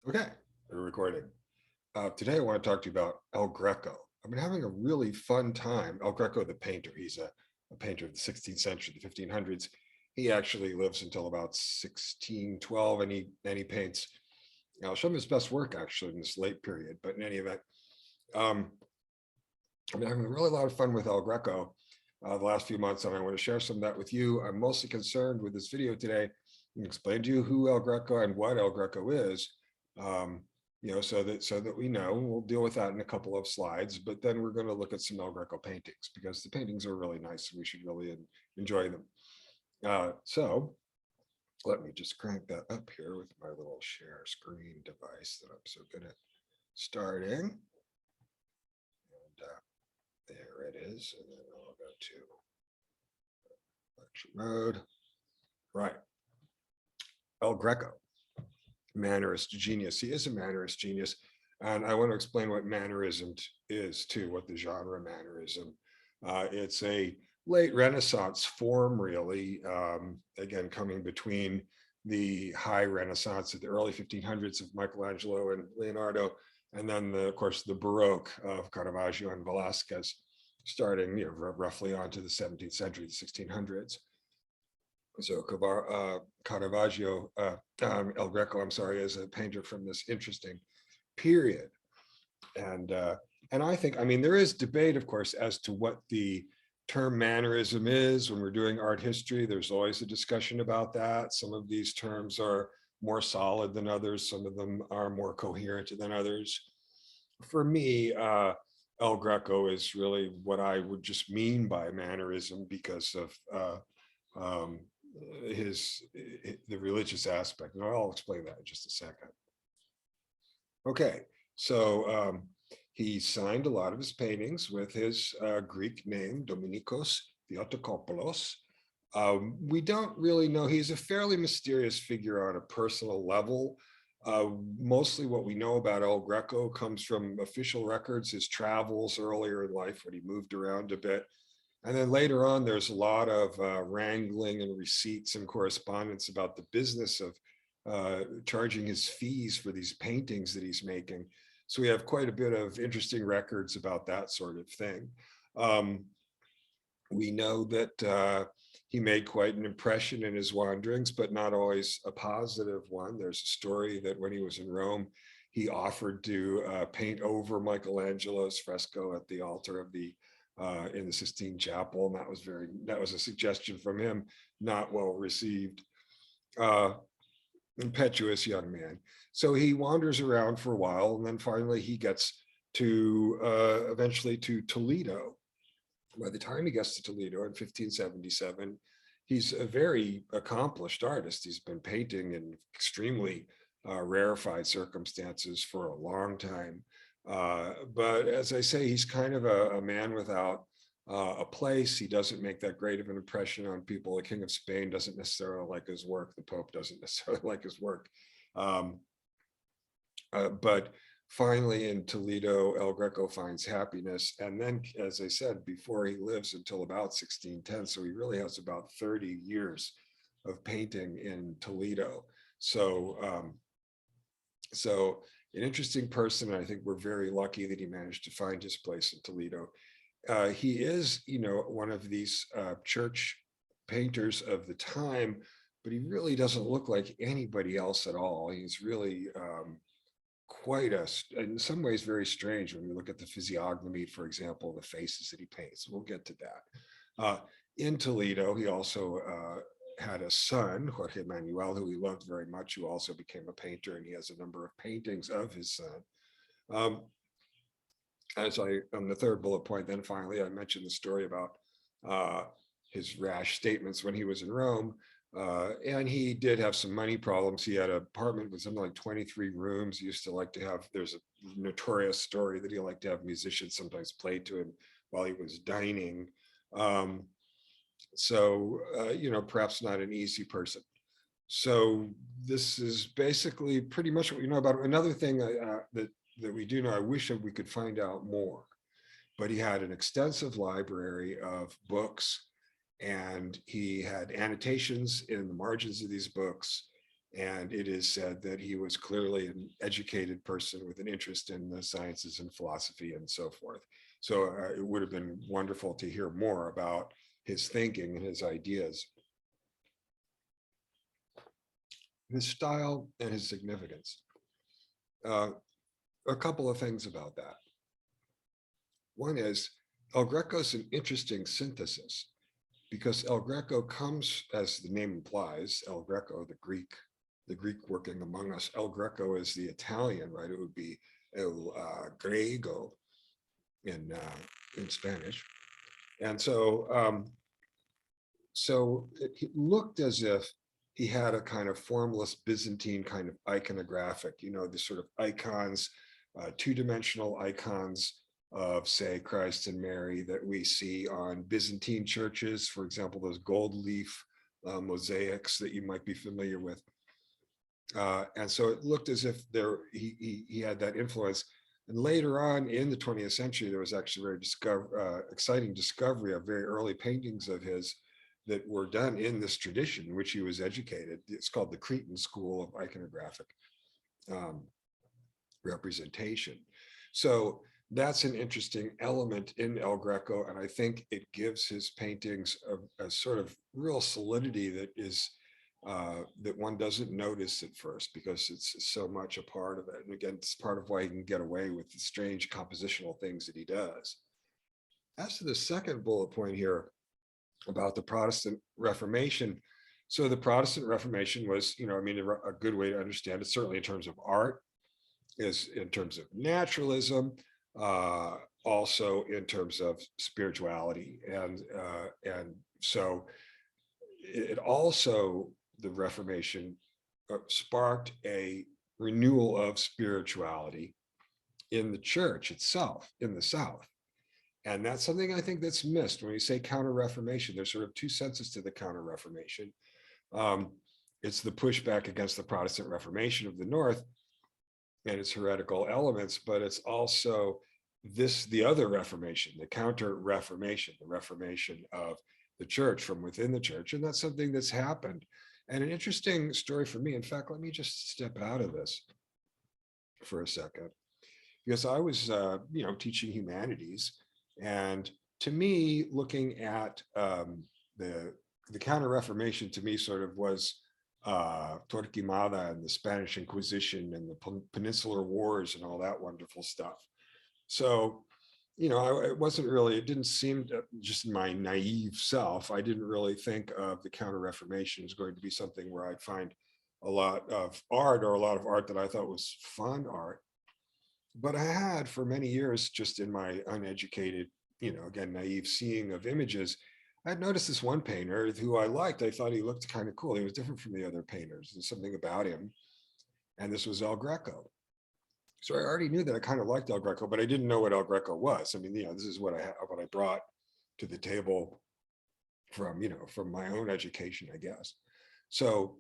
Okay, we're recording. Today I want to talk to you about El Greco. I've been having a really fun time. El Greco, the painter, he's a painter of the 16th century, the 1500s. He actually lives until about 1612, and he paints some of his best work actually in this late period. But in any event, um, I've been having a really lot of fun with El Greco the last few months, and I want to share some of that with you. I'm mostly concerned with this video today and explain to you who El Greco and what El Greco is. Um, so that we know. We'll deal with that in a couple of slides, but then we're going to look at some El Greco paintings because the paintings are really nice and we should really enjoy them. So let me just crank that up here with my little share screen device that I'm so good at starting. And there it is. And then I'll go to lecture mode. Right. El Greco, Mannerist genius. He is a Mannerist genius. And I want to explain what Mannerism is too, what the genre Mannerism. It's a late Renaissance form, really, again, coming between the high Renaissance of the early 1500s of Michelangelo and Leonardo, and then, of course, the Baroque of Caravaggio and Velázquez, starting roughly onto the 17th century, the 1600s. So Caravaggio, El Greco, I'm sorry, is a painter from this interesting period. And I think, I mean, there is debate, of course, as to what the term mannerism is. When we're doing art history, there's always a discussion about that. Some of these terms are more solid than others. Some of them are more coherent than others. For me, El Greco is really what I would just mean by mannerism because of um, the religious aspect. And I'll explain that in just a second. Okay, so he signed a lot of his paintings with his Greek name, Dominikos Theotokopoulos. We don't really know. He's a fairly mysterious figure on a personal level. Mostly what we know about El Greco comes from official records, his travels earlier in life when he moved around a bit. And then later on, there's a lot of wrangling and receipts and correspondence about the business of charging his fees for these paintings that he's making. So we have quite a bit of interesting records about that sort of thing. We know that he made quite an impression in his wanderings, but not always a positive one. There's a story that when he was in Rome, he offered to paint over Michelangelo's fresco at the altar of the in the Sistine Chapel, and that was a suggestion from him, not well received. Impetuous young man. So he wanders around for a while, and then finally he gets to eventually to Toledo. By the time he gets to Toledo in 1577, he's a very accomplished artist. He's been painting in extremely rarefied circumstances for a long time. But as I say, he's kind of a man without a place. He doesn't make that great of an impression on people. The King of Spain doesn't necessarily like his work. The Pope doesn't necessarily like his work. But finally in Toledo, El Greco finds happiness. And then, as I said before, he lives until about 1610. So he really has about 30 years of painting in Toledo. So an interesting person. I think we're very lucky that he managed to find his place in Toledo. He is, one of these church painters of the time, but he really doesn't look like anybody else at all. He's really quite in some ways, very strange when we look at the physiognomy, for example, the faces that he paints. We'll get to that. In Toledo, he also had a son, Jorge Manuel, who he loved very much, who also became a painter, and he has a number of paintings of his son. On the third bullet point, then finally, I mentioned the story about his rash statements when he was in Rome. And he did have some money problems. He had an apartment with something like 23 rooms. He used to like to have, there's a notorious story that he liked to have musicians sometimes play to him while he was dining. Perhaps not an easy person. So this is basically pretty much what we know about him. Another thing that we do know, I wish that we could find out more, but he had an extensive library of books, and he had annotations in the margins of these books. And it is said that he was clearly an educated person with an interest in the sciences and philosophy and so forth. So it would have been wonderful to hear more about his thinking and his ideas, his style and his significance. A couple of things about that. One is El Greco's an interesting synthesis because El Greco comes, as the name implies, El Greco, the Greek working among us. El Greco is the Italian, right? It would be El Grego in Spanish. And so, it looked as if he had a kind of formless Byzantine kind of iconographic, the sort of icons, two-dimensional icons of, say, Christ and Mary that we see on Byzantine churches, for example, those gold leaf mosaics that you might be familiar with. And so it looked as if he had that influence. And later on in the 20th century, there was actually a very exciting discovery of very early paintings of his that were done in this tradition in which he was educated. It's called the Cretan School of Iconographic Representation. So that's an interesting element in El Greco, and I think it gives his paintings a sort of real solidity that is that one doesn't notice at first because it's so much a part of it. And again, it's part of why he can get away with the strange compositional things that he does. As to the second bullet point here about the Protestant Reformation, so the Protestant Reformation was, a good way to understand it, certainly in terms of art, is in terms of naturalism, also in terms of spirituality, and so it also, the Reformation sparked a renewal of spirituality in the church itself in the South. And that's something I think that's missed when you say Counter-Reformation. There's sort of two senses to the Counter-Reformation. It's the pushback against the Protestant Reformation of the North and its heretical elements, but it's also the other Reformation, the Counter-Reformation, the Reformation of the church from within the church. And that's something that's happened. And an interesting story for me, in fact, let me just step out of this for a second, because I was, teaching humanities. And to me, looking at the Counter-Reformation to me sort of was Torquemada and the Spanish Inquisition and the Peninsular Wars and all that wonderful stuff. So, it didn't seem to, just my naive self, I didn't really think of the Counter-Reformation as going to be something where I'd find a lot of art or a lot of art that I thought was fun art. But I had for many years, just in my uneducated, again, naive seeing of images, I had noticed this one painter who I liked. I thought he looked kind of cool. He was different from the other painters. There's something about him. And this was El Greco. So I already knew that I kind of liked El Greco, but I didn't know what El Greco was. I mean, this is what I brought to the table from my own education, I guess. So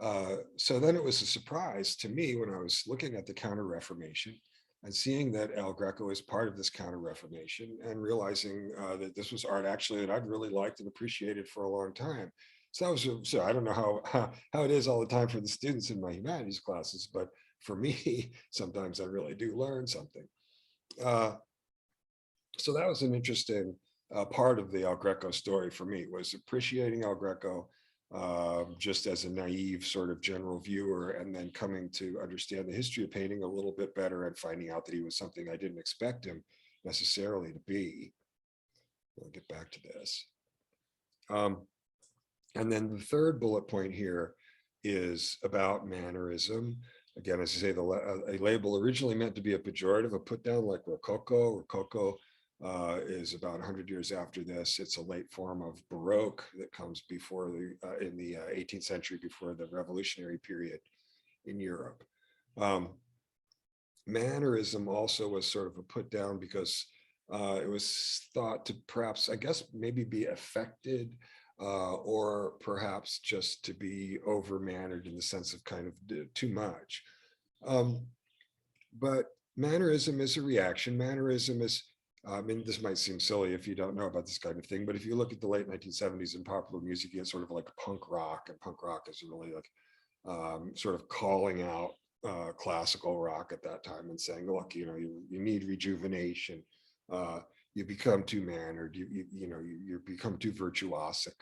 then it was a surprise to me when I was looking at the Counter-Reformation and seeing that El Greco is part of this Counter-Reformation and realizing that this was art actually that I'd really liked and appreciated for a long time. So I don't know how it is all the time for the students in my humanities classes, but for me, sometimes I really do learn something. So that was an interesting part of the El Greco story for me, was appreciating El Greco just as a naive sort of general viewer, and then coming to understand the history of painting a little bit better and finding out that he was something I didn't expect him necessarily to be. I'll get back to this. And then the third bullet point here is about Mannerism. Again, as I say, a label originally meant to be a pejorative, a put down like Rococo. Rococo is about 100 years after this. It's a late form of Baroque that comes before in the 18th century, before the revolutionary period in Europe. Mannerism also was sort of a put down because it was thought to perhaps, I guess, maybe be affected or perhaps just to be over-mannered in the sense of kind of too much. But Mannerism is a reaction. Mannerism is, this might seem silly if you don't know about this kind of thing, but if you look at the late 1970s in popular music, you get sort of like punk rock, and punk rock is really like sort of calling out classical rock at that time and saying, look, you need rejuvenation. You become too mannered, you become too virtuosic.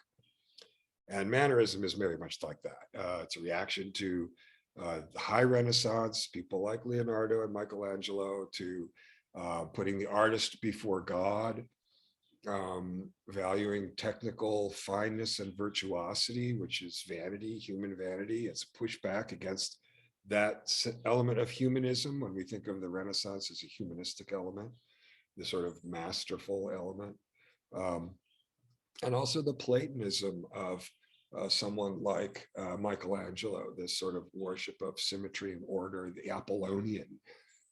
And Mannerism is very much like that. It's a reaction to the high Renaissance, people like Leonardo and Michelangelo, to putting the artist before God, valuing technical fineness and virtuosity, which is vanity, human vanity. It's a pushback against that element of humanism when we think of the Renaissance as a humanistic element, the sort of masterful element. And also the Platonism of someone like Michelangelo, this sort of worship of symmetry and order, the Apollonian.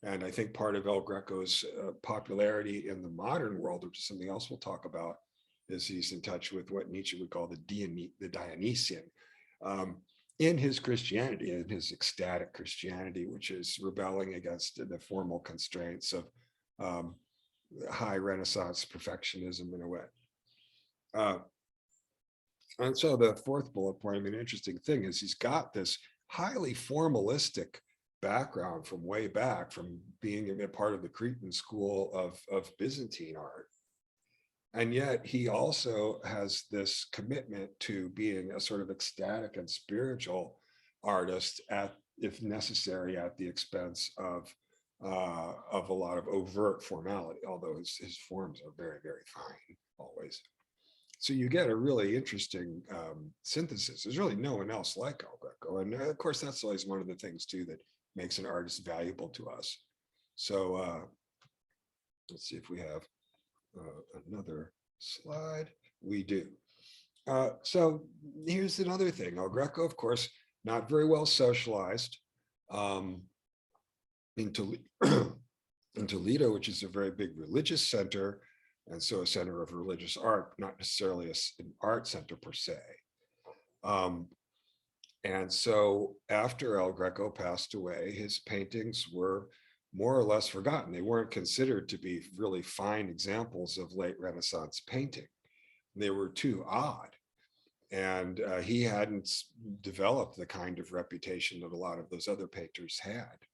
And I think part of El Greco's popularity in the modern world, which is something else we'll talk about, is he's in touch with what Nietzsche would call the Dionysian in his Christianity, in his ecstatic Christianity, which is rebelling against the formal constraints of high Renaissance perfectionism in a way. And so the fourth bullet point, I mean, interesting thing is he's got this highly formalistic background from way back, from being a part of the Cretan school of Byzantine art. And yet he also has this commitment to being a sort of ecstatic and spiritual artist, if necessary, at the expense of a lot of overt formality, although his forms are very, very fine always. So you get a really interesting synthesis. There's really no one else like El Greco. And of course, that's always one of the things too that makes an artist valuable to us. So let's see if we have another slide. We do. So here's another thing. El Greco, of course, not very well socialized. In Toledo, which is a very big religious center, and so a center of religious art, not necessarily an art center per se. And so after El Greco passed away, his paintings were more or less forgotten. They weren't considered to be really fine examples of late Renaissance painting. They were too odd. And he hadn't developed the kind of reputation that a lot of those other painters had.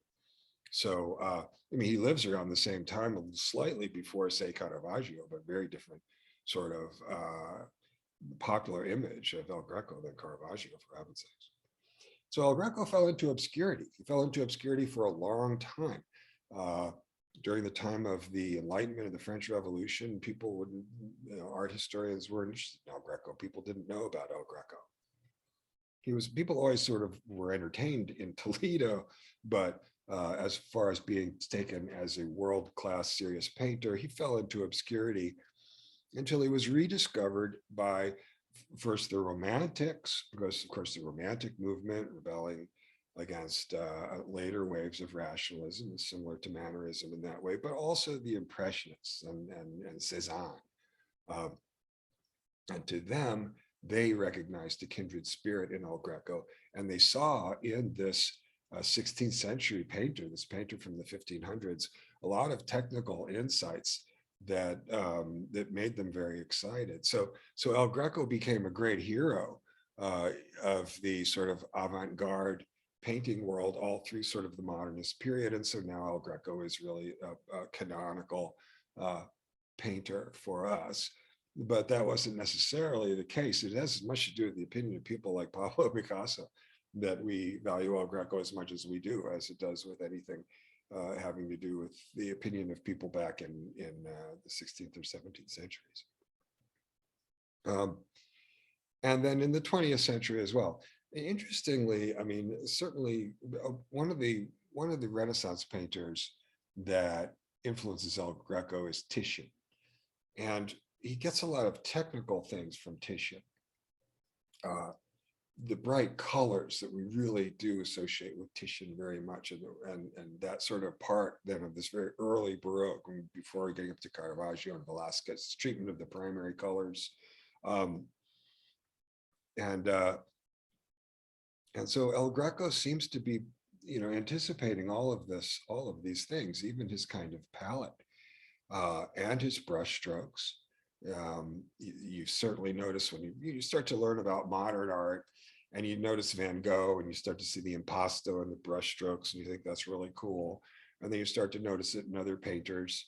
So, I mean, he lives around the same time, slightly before, say, Caravaggio, but very different sort of popular image of El Greco than Caravaggio, for heaven's sakes. So El Greco fell into obscurity. He fell into obscurity for a long time. During the time of the Enlightenment of the French Revolution, people wouldn't, art historians weren't interested in El Greco. People didn't know about El Greco. People always sort of were entertained in Toledo, but as far as being taken as a world-class serious painter, he fell into obscurity until he was rediscovered by first the Romantics, because of course the Romantic movement rebelling against later waves of rationalism, similar to Mannerism in that way, but also the Impressionists and Cézanne. And to them, they recognized a kindred spirit in El Greco, and they saw in this 16th century painter, this painter from the 1500s, a lot of technical insights that that made them very excited. So El Greco became a great hero of the sort of avant-garde painting world all through sort of the modernist period. And so now El Greco is really a canonical painter for us. But that wasn't necessarily the case. It has as much to do with the opinion of people like Pablo Picasso, that we value El Greco as much as we do, as it does with anything having to do with the opinion of people back in the 16th or 17th centuries. And then in the 20th century as well. Interestingly, I mean, certainly one of the Renaissance painters that influences El Greco is Titian. And he gets a lot of technical things from Titian. The bright colors that we really do associate with Titian very much, and that sort of part then of this very early Baroque, before getting up to Caravaggio and Velázquez's treatment of the primary colors. And so El Greco seems to be, anticipating all of these things, even his kind of palette and his brush strokes. You certainly notice when you start to learn about modern art, And you notice Van Gogh and you start to see the impasto and the brush strokes, and you think that's really cool. And then you start to notice it in other painters.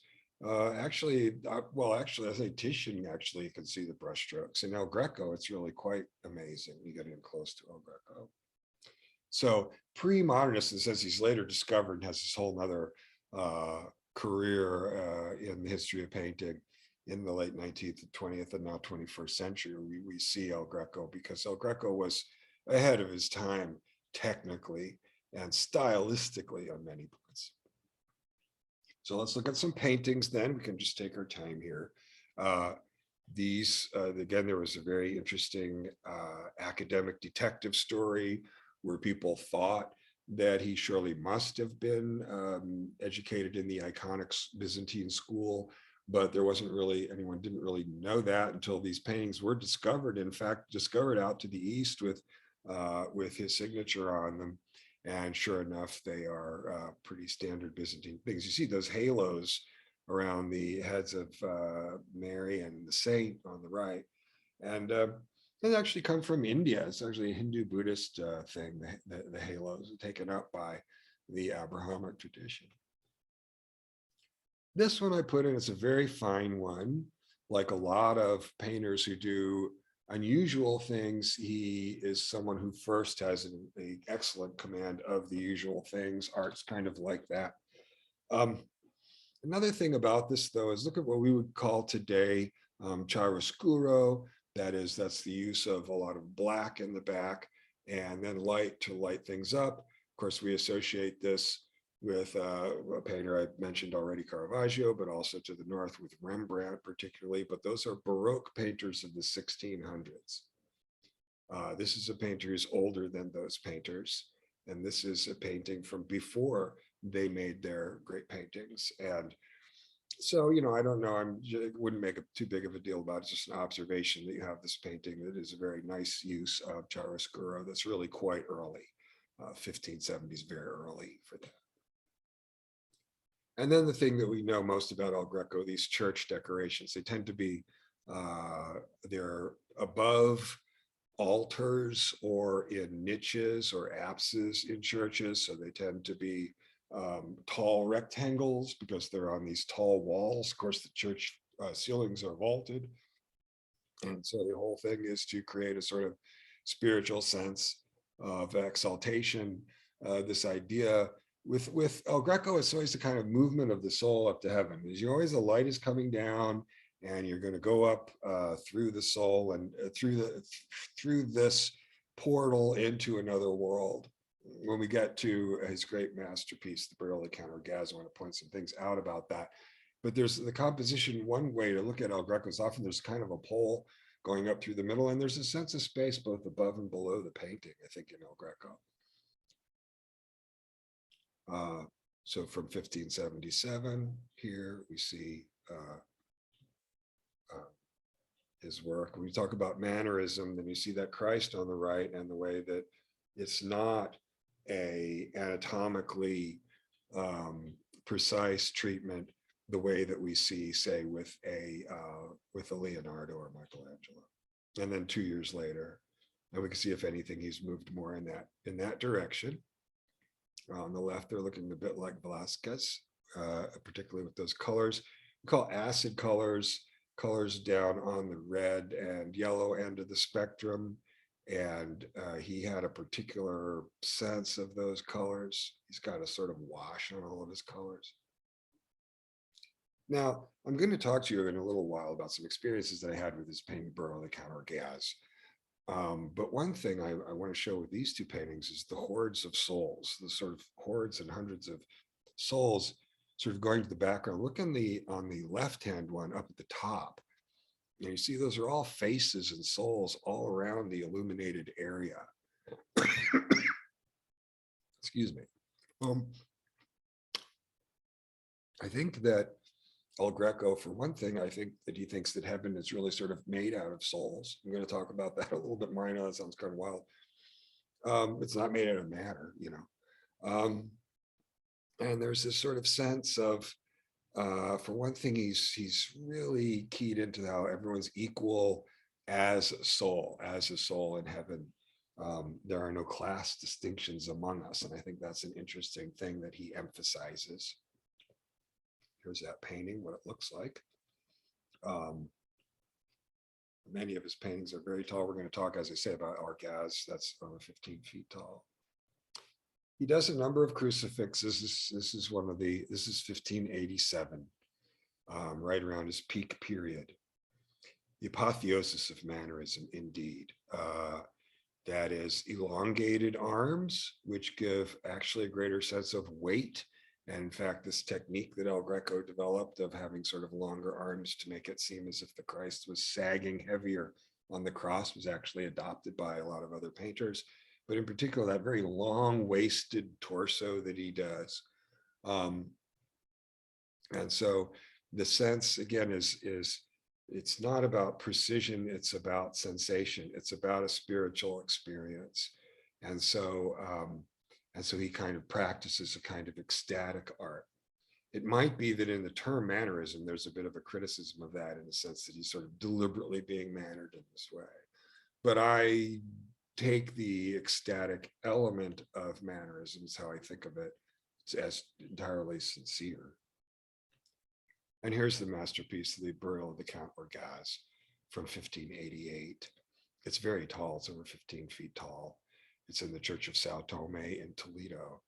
Actually, I think Titian actually you can see the brush strokes. In El Greco, it's really quite amazing. You get in close to El Greco. So pre-modernist, and says he's later discovered and has this whole other career in the history of painting in the late 19th and 20th and now 21st century. We see El Greco because El Greco was ahead of his time technically and stylistically on many points. So let's look at some paintings then. We can just take our time here. Again, there was a very interesting academic detective story where people thought that he surely must have been educated in the iconic Byzantine school, but there wasn't really, anyone didn't really know that until these paintings were discovered, in fact, discovered out to the east with his signature on them. And sure enough, they are pretty standard Byzantine things. You see those halos around the heads of Mary and the saint on the right. And they actually come from India. It's actually a Hindu Buddhist thing. The halos are taken up by the Abrahamic tradition. This one I put in, it's a very fine one. Like a lot of painters who do unusual things, he is someone who first has an excellent command of the usual things. Art's kind of like that. Another thing about this, though, is look at what we would call today chiaroscuro. That's the use of a lot of black in the back and then light to light things up. Of course, we associate this with a painter I mentioned already, Caravaggio, but also to the north with Rembrandt particularly, but those are Baroque painters of the 1600s. This is a painter who's older than those painters, and this is a painting from before they made their great paintings. And so, I don't know, I wouldn't make too big of a deal about it. It's just an observation that you have this painting that is a very nice use of chiaroscuro that's really quite early. 1570s, very early for that. And then the thing that we know most about El Greco, these church decorations, they tend to be, they're above altars or in niches or apses in churches. So they tend to be tall rectangles because they're on these tall walls. Of course, the church ceilings are vaulted. And so the whole thing is to create a sort of spiritual sense of exaltation. This idea with El Greco, it's always the kind of movement of the soul up to heaven. Is always the light is coming down, and you're going to go up through the soul and through this portal into another world. When we get to his great masterpiece, the Burial Account Orgaz, I want to point some things out about that. But there's the composition. One way to look at El Greco is often there's kind of a pole going up through the middle, and there's a sense of space both above and below the painting, I think, in El Greco. So from 1577, here we see his work. When you talk about Mannerism, then you see that Christ on the right and the way that it's not a anatomically precise treatment the way that we see, say, with a Leonardo or Michelangelo. And then 2 years later, and we can see if anything he's moved more in that direction. On the left, they're looking a bit like Velázquez, particularly with those colors. We call acid colors down on the red and yellow end of the spectrum. And he had a particular sense of those colors. He's got a sort of wash on all of his colors. Now, I'm going to talk to you in a little while about some experiences that I had with this painting, Burial Account Orgaz. But one thing I want to show with these two paintings is the hordes of souls, the sort of hordes and hundreds of souls sort of going to the background. Look on the left-hand one up at the top. And you see those are all faces and souls all around the illuminated area. Excuse me. I think that El Greco, for one thing, I think that he thinks that heaven is really sort of made out of souls. I'm going to talk about that a little bit more. I know that sounds kind of wild. It's not made out of matter, and there's this sort of sense of, for one thing, he's really keyed into how everyone's equal as a soul in heaven. There are no class distinctions among us. And I think that's an interesting thing that he emphasizes. Here's that painting, what it looks like. Many of his paintings are very tall. We're going to talk, as I say, about Orgaz. That's over 15 feet tall. He does a number of crucifixes. This is 1587, right around his peak period. The apotheosis of Mannerism, indeed. That is elongated arms, which give actually a greater sense of weight. And in fact, this technique that El Greco developed of having sort of longer arms to make it seem as if the Christ was sagging heavier on the cross was actually adopted by a lot of other painters. But in particular, that very long-waisted torso that he does. And so the sense, again, is it's not about precision, it's about sensation. It's about a spiritual experience. And so he kind of practices a kind of ecstatic art. It might be that in the term Mannerism, there's a bit of a criticism of that in the sense that he's sort of deliberately being mannered in this way. But I take the ecstatic element of Mannerism, is how I think of it, as entirely sincere. And here's the masterpiece, The Burial of the Count Orgaz from 1588. It's very tall, it's over 15 feet tall. It's in the Church of Sao Tome in Toledo.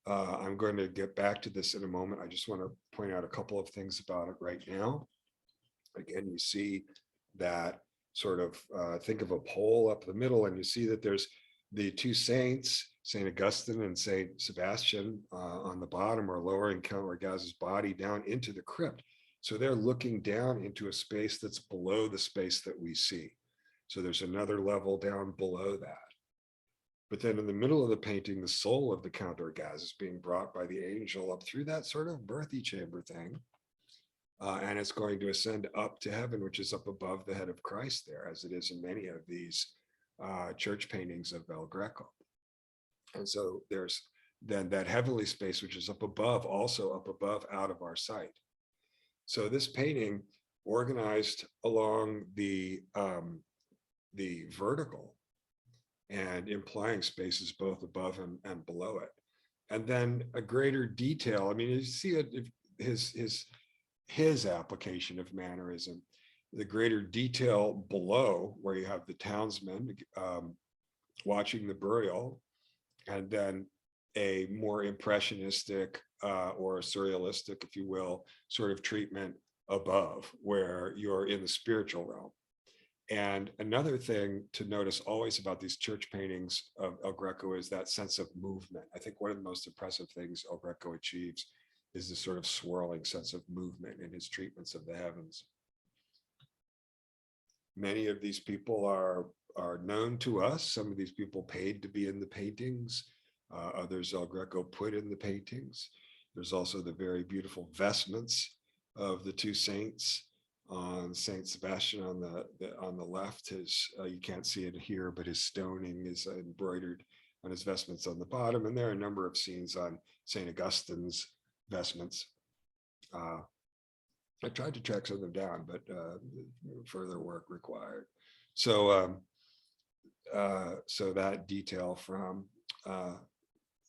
I'm going to get back to this in a moment. I just want to point out a couple of things about it right now. Again, you see that sort of, think of a pole up the middle, and you see that there's the two saints, St. Augustine and St. Sebastian, on the bottom are lowering Count Orgaz's body down into the crypt. So they're looking down into a space that's below the space that we see. So there's another level down below that. But then in the middle of the painting, the soul of the Count Orgaz is being brought by the angel up through that sort of birthy chamber thing. And it's going to ascend up to heaven, which is up above the head of Christ there, as it is in many of these church paintings of El Greco. And so there's then that heavenly space, which is up above, also up above, out of our sight. So this painting, organized along the vertical and implying spaces both above and below it, and then a greater detail. I mean, you see it, his application of Mannerism, the greater detail below, where you have the townsmen watching the burial, and then a more impressionistic or surrealistic, if you will, sort of treatment above, where you're in the spiritual realm. And another thing to notice always about these church paintings of El Greco is that sense of movement. I think one of the most impressive things El Greco achieves is this sort of swirling sense of movement in his treatments of the heavens. Many of these people are known to us. Some of these people paid to be in the paintings. Others El Greco put in the paintings. There's also the very beautiful vestments of the two saints. On Saint Sebastian on the left, his you can't see it here, but his stoning is embroidered on his vestments on the bottom. And there are a number of scenes on Saint Augustine's vestments. I tried to track some of them down, but further work required. So so that detail from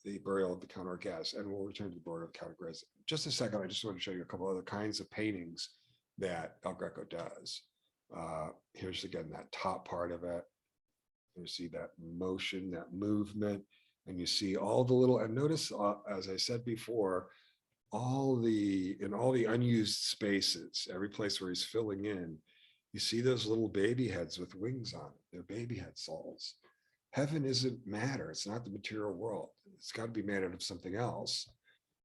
the burial of the Count Orgaz, and we'll return to the burial of Count Orgaz in just a second. I just want to show you a couple other kinds of paintings that El Greco does. Here's again that top part of it. You see that motion, that movement, and you see all the little, and notice, as I said before, in all the unused spaces, every place where he's filling in, you see those little baby heads with wings on it. They're baby head souls. Heaven isn't matter. It's not the material world. It's got to be made out of something else.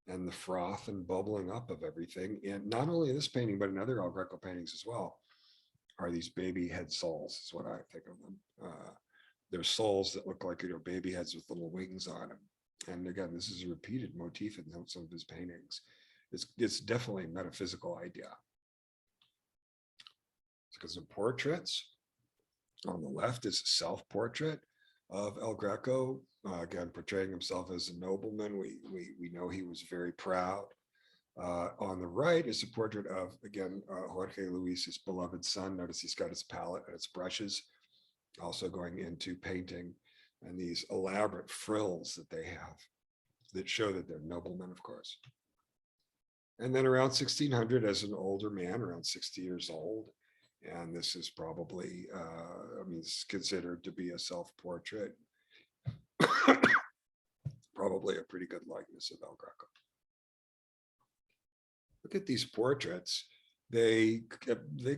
And the froth and bubbling up of everything, and not only in this painting, but in other El Greco paintings as well, are these baby head souls, is what I think of them. They're souls that look like, baby heads with little wings on them. And again, this is a repeated motif in some of his paintings. It's definitely a metaphysical idea. Because of portraits, on the left is a self-portrait of El Greco, again, portraying himself as a nobleman. We know he was very proud. On the right is a portrait of, again, Jorge Luis, his beloved son. Notice he's got his palette and its brushes, also going into painting. and these elaborate frills that they have that show that they're noblemen, of course. And then around 1600, as an older man, around 60 years old, and this is probably, I mean, this is considered to be a self-portrait, probably a pretty good likeness of El Greco. Look at these portraits. They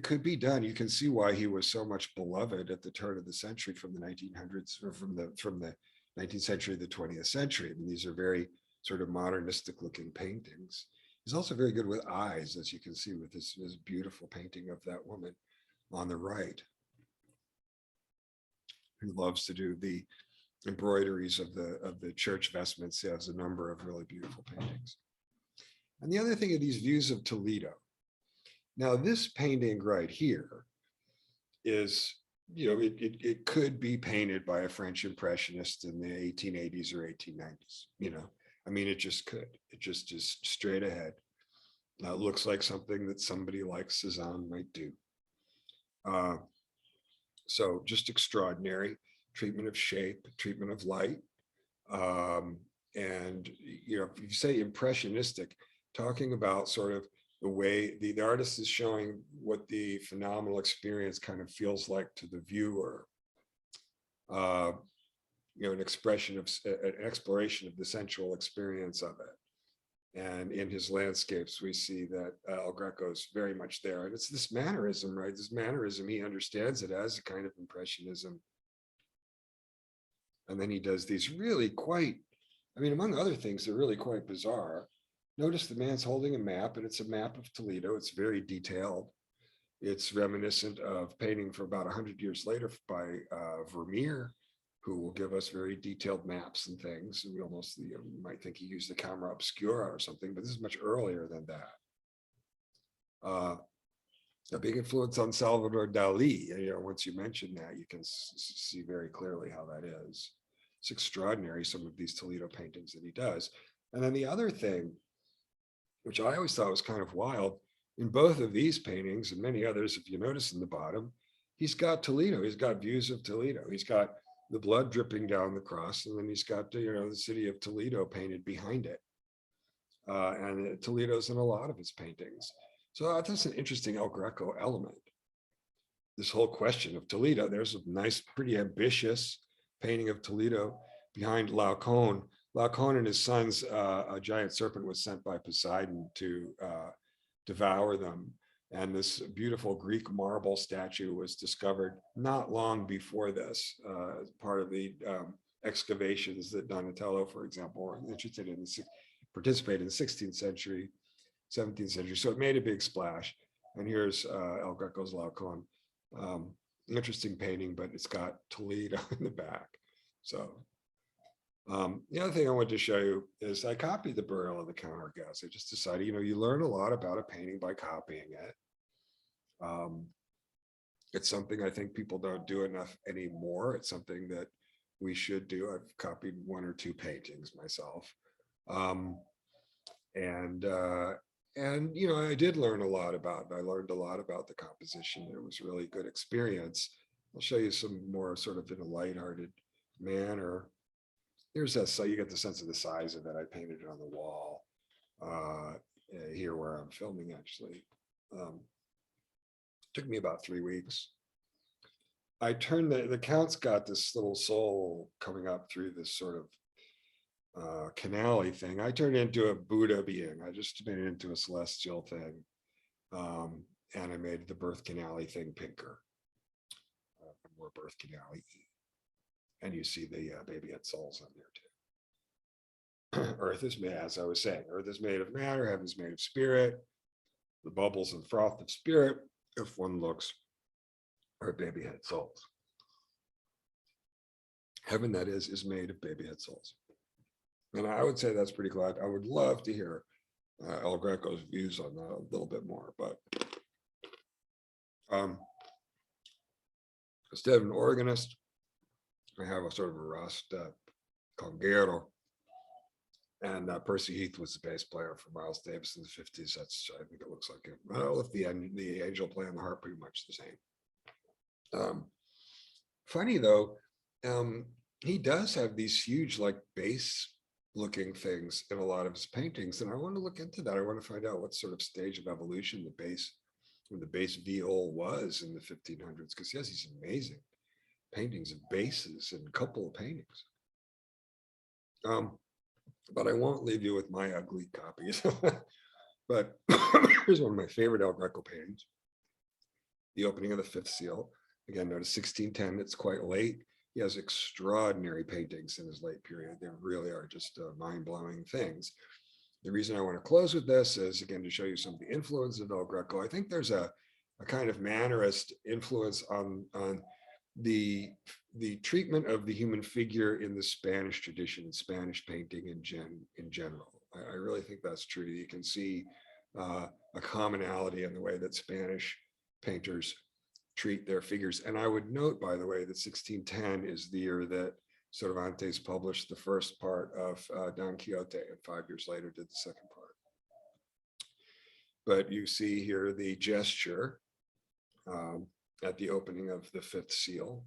could be done. You can see why he was so much beloved at the turn of the century, from the 1900s, or from the 19th century to the 20th century. I mean, these are very sort of modernistic looking paintings. He's also very good with eyes, as you can see with this beautiful painting of that woman on the right, who loves to do the embroideries of the church vestments. He has a number of really beautiful paintings. And the other thing are these views of Toledo. Now, this painting right here is, you know, it could be painted by a French impressionist in the 1880s or 1890s, you know. I mean, it just could. It just is straight ahead. Now, it looks like something that somebody like Cezanne might do. So just extraordinary treatment of shape, treatment of light. And, you know, if you say impressionistic, talking about sort of the way the artist is showing what the phenomenal experience kind of feels like to the viewer. You know, an expression of an exploration of the sensual experience of it. And in his landscapes, we see that El Greco is very much there. And it's this mannerism, right? This mannerism, he understands it as a kind of impressionism. And then he does these really quite, I mean, among other things, they're really quite bizarre. Notice the man's holding a map, and it's a map of Toledo. It's very detailed. It's reminiscent of painting for about 100 years later by Vermeer, who will give us very detailed maps and things. We almost, you know, you might think he used the camera obscura or something, but this is much earlier than that. A big influence on Salvador Dali. You know, once you mention that, you can see very clearly how that is. It's extraordinary, some of these Toledo paintings that he does. And then the other thing, which I always thought was kind of wild, in both of these paintings and many others, if you notice in the bottom, he's got Toledo. He's got views of Toledo. He's got the blood dripping down the cross, and then he's got, you know, the city of Toledo painted behind it. And Toledo's in a lot of his paintings. So that's an interesting El Greco element. This whole question of Toledo. There's a nice, pretty ambitious painting of Toledo behind Laocoon. Laocoon and his sons, a giant serpent was sent by Poseidon to devour them. And this beautiful Greek marble statue was discovered not long before this, as part of the excavations that Donatello, for example, were interested in, participated in the 16th century, 17th century. So it made a big splash. And here's El Greco's Laocoon. Interesting painting, but it's got Toledo in the back. So the other thing I wanted to show you is I copied the burial of the Count Orgaz. I just decided, you know, you learn a lot about a painting by copying it. It's something I think people don't do enough anymore. It's something that we should do. I've copied one or two paintings myself. And you know, I did learn a lot about it. I learned a lot about the composition. It was a really good experience. I'll show you some more sort of in a lighthearted manner. Here's that, so you get the sense of the size of it. I painted it on the wall here where I'm filming, actually. Took me about 3 weeks. I turned the Count's got this little soul coming up through this sort of canal-y thing. I turned it into a Buddha being. I just made it into a celestial thing. And I made the birth canal-y thing pinker. More birth canal-y. And you see the baby head souls on there too. Earth is made, as I was saying, earth is made of matter, heaven is made of spirit. The bubbles and froth of spirit, if one looks, are baby head souls. Heaven, that is made of baby head souls. And I would say that's pretty glad. I would love to hear El Greco's views on that a little bit more, but instead of an organist, I have a sort of a Rasta conguero. And Percy Heath was the bass player for Miles Davis in the 50s. That's, I think it looks like him. Well, if the angel playing the harp, pretty much the same. Funny though, he does have these huge like base looking things in a lot of his paintings. And I want to look into that. I want to find out what sort of stage of evolution the base, when the base viol was in the 1500s, because he has these amazing paintings of bases and a couple of paintings. But I won't leave you with my ugly copies. But here's one of my favorite El Greco paintings, the opening of the fifth seal. Again, notice 1610, it's quite late. He has extraordinary paintings in his late period. They really are just mind-blowing things. The reason I want to close with this is, again, to show you some of the influence of El Greco. I think there's a kind of Mannerist influence on the treatment of the human figure in the Spanish tradition, in Spanish painting in general. I really think that's true. You can see a commonality in the way that Spanish painters treat their figures. And I would note, by the way, that 1610 is the year that Cervantes published the first part of Don Quixote, and 5 years later did the second part. But you see here the gesture at the opening of the fifth seal.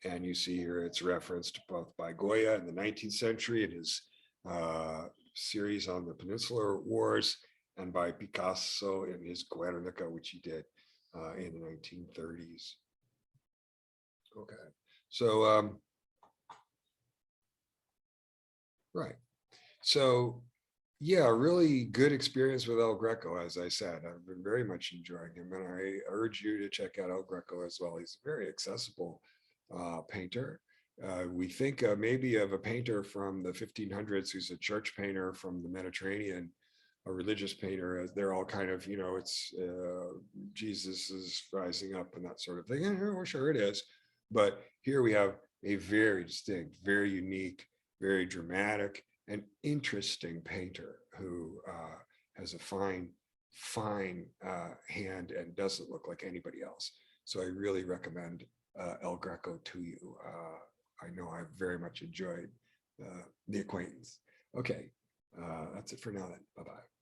And you see here it's referenced both by Goya in the 19th century in his series on the Peninsular Wars, and by Picasso in his Guernica, which he did in the 1930s. Okay, so right. So yeah, really good experience with El Greco, as I said. I've been very much enjoying him, and I urge you to check out El Greco as well. He's a very accessible painter. We think maybe of a painter from the 1500s who's a church painter from the Mediterranean, a religious painter, as they're all kind of, you know, it's Jesus is rising up and that sort of thing. And well, sure it is. But here we have a very distinct, very unique, very dramatic and interesting painter who has a fine hand and doesn't look like anybody else. So I really recommend El Greco to you. I know I very much enjoyed the acquaintance. Okay, that's it for now then. Bye-bye.